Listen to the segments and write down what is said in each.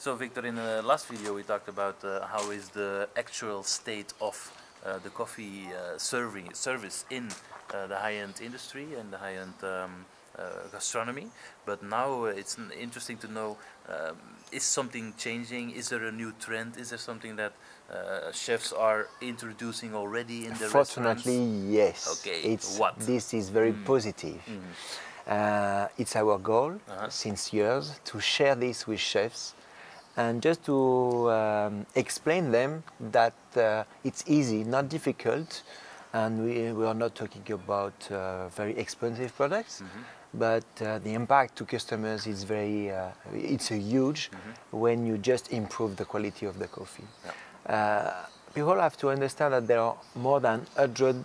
So Victor, in the last video we talked about how is the actual state of the coffee service in the high-end industry and the high-end gastronomy. But now it's interesting to know, is something changing? Is there a new trend? Is there something that chefs are introducing already in the restaurants? Fortunately, yes. Okay, what? This is very positive. It's our goal since years to share this with chefs and just to explain them that it's easy, not difficult, and we are not talking about very expensive products, but the impact to customers is it's a huge when you just improve the quality of the coffee. People have to understand that there are more than 100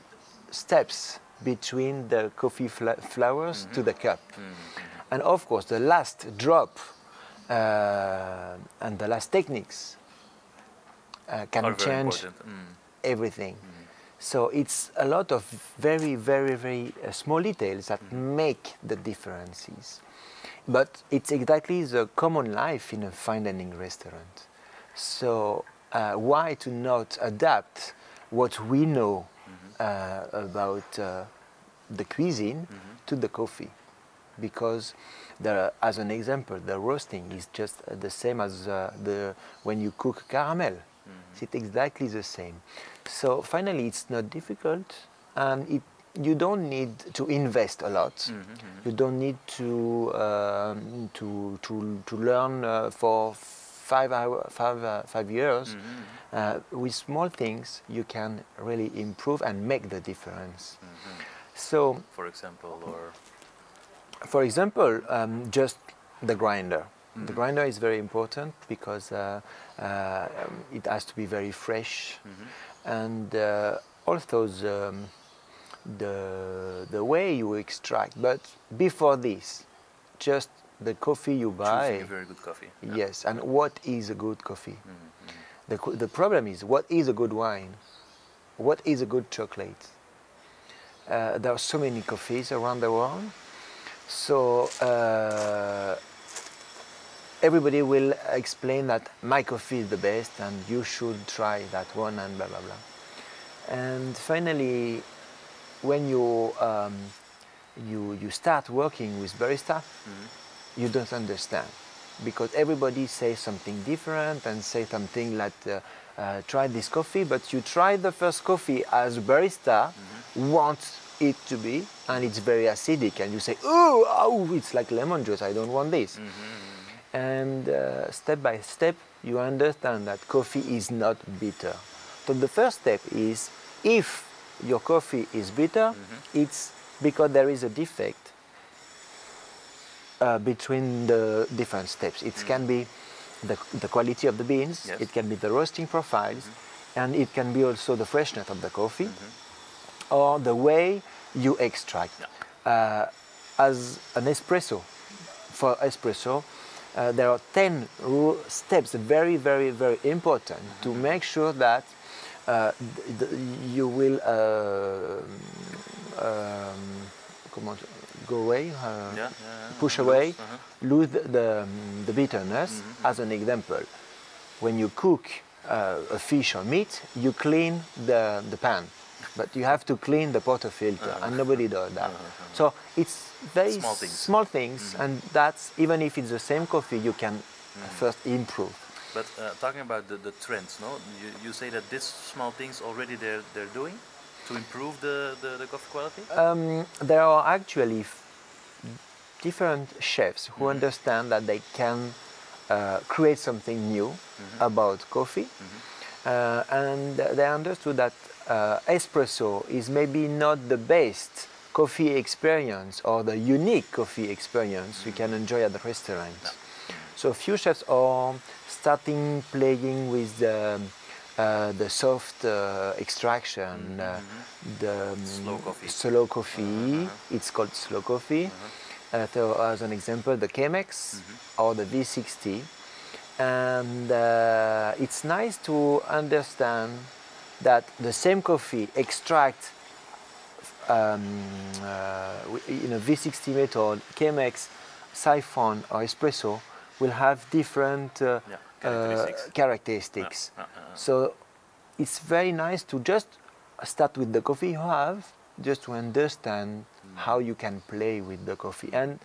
steps between the coffee flowers to the cup. And of course, the last drop and the last techniques can change everything. So it's a lot of very small details that make the differences. But it's exactly the common life in a fine dining restaurant. So why to not adapt what we know about the cuisine to the coffee? Because as an example, the roasting is just the same as when you cook caramel. It's exactly the same. So finally, it's not difficult, and you don't need to invest a lot. You don't need to learn for 5 years. With small things, you can really improve and make the difference. So, for example, just the grinder. The grinder is very important because it has to be very fresh, and also the way you extract. But before this, just the coffee you buy. Choosing a very good coffee. Yes, and what is a good coffee? The problem is, what is a good wine? What is a good chocolate? There are so many coffees around the world, so everybody will explain that my coffee is the best and you should try that one and blah blah blah. And finally, when you start working with barista, you don't understand, because everybody says something different and say something like try this coffee, but you try the first coffee as a barista wants it to be, and it's very acidic, and you say, oh, it's like lemon juice, I don't want this. And step by step, you understand that coffee is not bitter. So the first step is, if your coffee is bitter, it's because there is a defect between the different steps. It can be the quality of the beans, it can be the roasting profiles, and it can be also the freshness of the coffee, or the way you extract. As an espresso, for espresso, there are 10 steps, very important, to make sure that you will go away, push away, lose the bitterness. As an example, when you cook a fish or meat, you clean the pan, but you have to clean the portafilter, and nobody does that. So it's very small things, and that's, even if it's the same coffee, you can first improve. But talking about the trends, no? You say that these small things already they're doing to improve the coffee quality? There are actually different chefs who understand that they can create something new about coffee, and they understood that espresso is maybe not the best coffee experience or the unique coffee experience you can enjoy at the restaurant. So few chefs are starting playing with the soft extraction, the slow coffee. It's called slow coffee. So as an example, the Chemex or the V60. And it's nice to understand that the same coffee extract in a V60 method, Chemex, siphon or espresso, will have different characteristics. characteristics. So it's very nice to just start with the coffee you have, just to understand how you can play with the coffee. And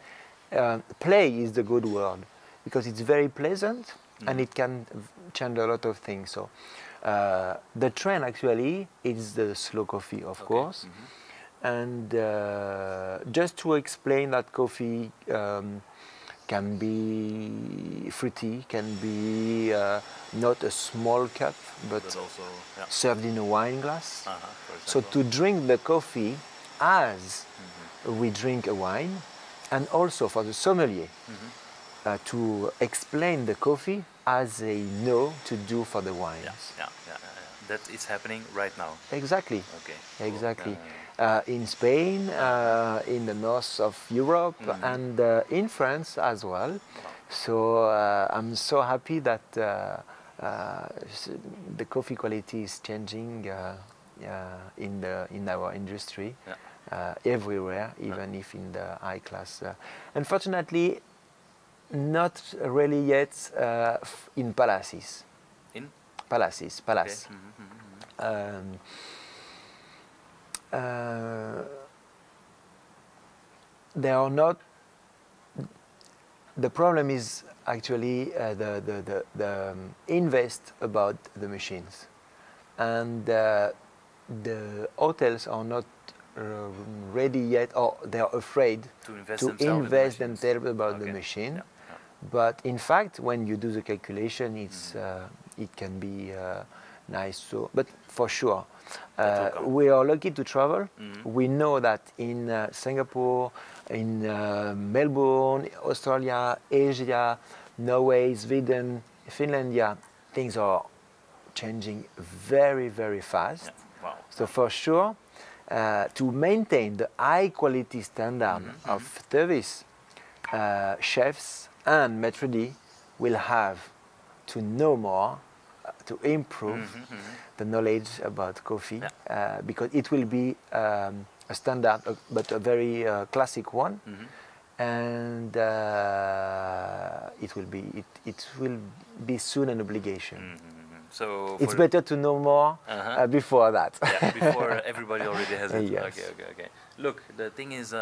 play is the good word, because it's very pleasant and it can change a lot of things. So the trend actually is the slow coffee, of course. And just to explain that coffee can be fruity, can be not a small cup, but also served in a wine glass. So to drink the coffee as we drink a wine, and also for the sommelier to explain the coffee as they know to do for the wines. That is happening right now. Exactly. Okay. Exactly. In Spain, in the north of Europe, and in France as well. So I'm so happy that the coffee quality is changing in our industry everywhere, even if in the high class. Unfortunately, not really yet in palaces. In? Palace. Okay. They are not. The problem is actually the invest about the machines, and the hotels are not ready yet, or they are afraid to invest themselves about the machine. But in fact, when you do the calculation, it's it can be nice. So, but for sure, we are lucky to travel. We know that in Singapore, in Melbourne, Australia, Asia, Norway, Sweden, Finlandia, things are changing very, very fast. Wow. So for sure, to maintain the high quality standard of service, chefs and maître d' will have to know more, to improve the knowledge about coffee, because it will be a standard, but a very classic one, and it will be soon an obligation. So it's better to know more before that. Before everybody already has it. Yes. Okay. Look, the thing is,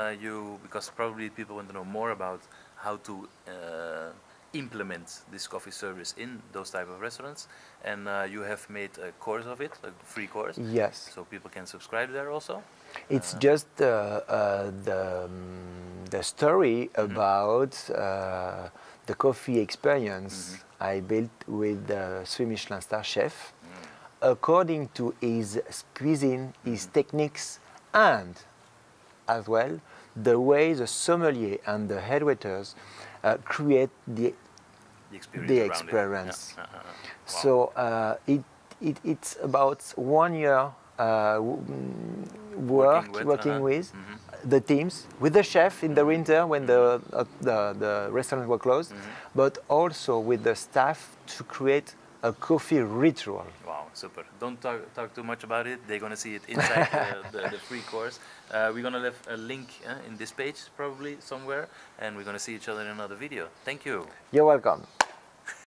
because probably people want to know more about how to implement this coffee service in those type of restaurants, and you have made a course of it, a free course. Yes. So people can subscribe there also. It's just the story about the coffee experience I built with the 3 Michelin star chef, according to his cuisine, his techniques, and as well the way the sommelier and the head waiters create the experience. So it's about 1 year working with the teams, with the chef in the winter when the restaurants were closed, but also with the staff to create a coffee ritual. Wow, super. Don't talk too much about it. They're going to see it inside the free course. We're going to leave a link in this page probably somewhere, and we're going to see each other in another video. Thank you. You're welcome.